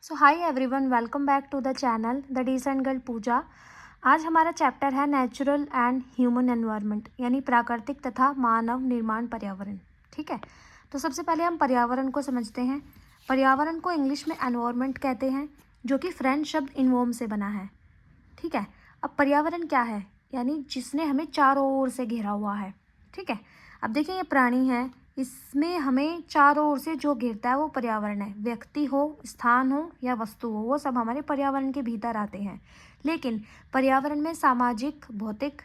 So hi everyone, welcome back to the channel the decent girl Pooja. आज हमारा chapter है natural and human environment, यानी प्राकृतिक तथा मानव निर्माण पर्यावरण। ठीक है, तो सबसे पहले हम पर्यावरण को समझते हैं। पर्यावरण को इंग्लिश में एनवायरनमेंट कहते हैं, जो कि फ्रेंच शब्द इन्वोम से बना है। ठीक है, अब पर्यावरण क्या है, यानी जिसने हमें चारों ओर से घेरा हुआ है। ठीक है, अब देखिए ये प्राणी है, इसमें हमें चारों ओर से जो घेरता है वो पर्यावरण है। व्यक्ति हो, स्थान हो या वस्तु हो, वो सब हमारे पर्यावरण के भीतर आते हैं। लेकिन पर्यावरण में सामाजिक, भौतिक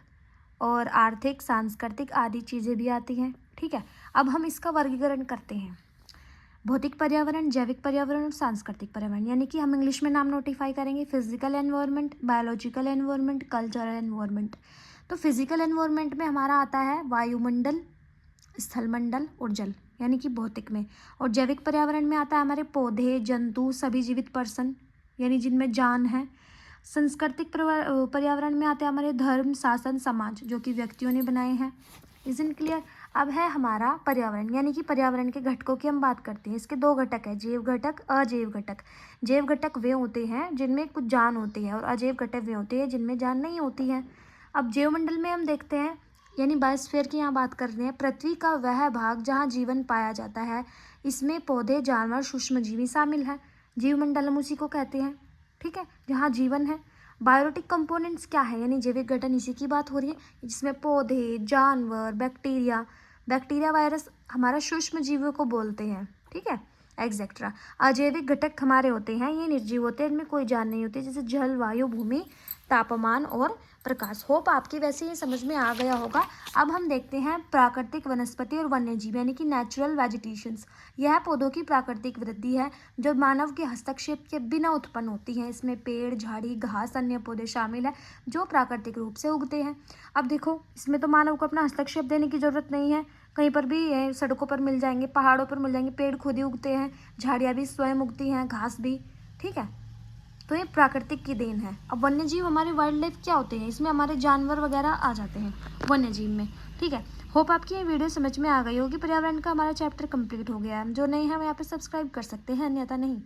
और आर्थिक, सांस्कृतिक आदि चीज़ें भी आती हैं। ठीक है, अब हम इसका वर्गीकरण करते हैं। भौतिक पर्यावरण, जैविक पर्यावरण और सांस्कृतिक पर्यावरण, यानी कि हम इंग्लिश में नाम नोटिफाई करेंगे। Physical environment, biological environment, cultural environment. तो फिजिकल एनवायरनमेंट में हमारा आता है वायुमंडल, स्थलमंडल और जल, यानी कि भौतिक में। और जैविक पर्यावरण में आता है हमारे पौधे, जंतु, सभी जीवित पर्सन, यानी जिनमें जान है। सांस्कृतिक पर्यावरण में आते हैं हमारे धर्म, शासन, समाज, जो कि व्यक्तियों ने बनाए हैं। Is in clear? अब है हमारा पर्यावरण, यानी कि पर्यावरण के घटकों की हम बात करते हैं। इसके दो घटक है, जैव घटक, अजैव घटक। जैव घटक वे होते हैं जिनमें कुछ जान होती है, और अजैव घटक वे होते हैं जिनमें जान नहीं होती है। अब जैवमंडल में हम देखते हैं, यानी बायोस्फीयर की यहाँ बात कर रहे हैं, पृथ्वी का वह भाग जहाँ जीवन पाया जाता है। इसमें पौधे, जानवर, सूक्ष्मजीवी शामिल है। जीवमंडल हम उसी को कहते हैं। ठीक है, जहाँ जीवन है। बायोटिक कंपोनेंट्स क्या है, यानी जैविक गठन, इसी की बात हो रही है, जिसमें पौधे, जानवर, बैक्टीरिया वायरस हमारा सूक्ष्म जीवों को बोलते हैं। ठीक है, एक्सेट्रा। अजैविक घटक हमारे होते हैं, ये निर्जीव होते हैं, इनमें कोई जान नहीं होती, जैसे जल, वायु, भूमि, तापमान और प्रकाश। होप आपकी वैसे ही समझ में आ गया होगा। अब हम देखते हैं प्राकृतिक वनस्पति और वन्यजीव, यानी कि नेचुरल वेजिटेशंस। यह पौधों की प्राकृतिक वृद्धि है जो मानव के हस्तक्षेप के बिना उत्पन्न होती है। इसमें पेड़, झाड़ी, घास, अन्य पौधे शामिल हैं जो प्राकृतिक रूप से उगते हैं। अब देखो, इसमें तो मानव को अपना हस्तक्षेप देने की जरूरत नहीं है। कहीं पर भी सड़कों पर मिल जाएंगे, पहाड़ों पर मिल जाएंगे, पेड़ खुद ही उगते हैं, झाड़ियाँ भी स्वयं उगती हैं, घास भी। ठीक है, तो ये प्राकृतिक की देन है। अब वन्यजीव हमारे वाइल्ड लाइफ क्या होते हैं, इसमें हमारे जानवर वगैरह आ जाते हैं वन्यजीव में। ठीक है, होप आपकी ये वीडियो समझ में आ गई होगी। पर्यावरण का हमारा चैप्टर कंप्लीट हो गया है। जो नहीं है वो यहाँ पे सब्सक्राइब कर सकते हैं, अन्यथा नहीं।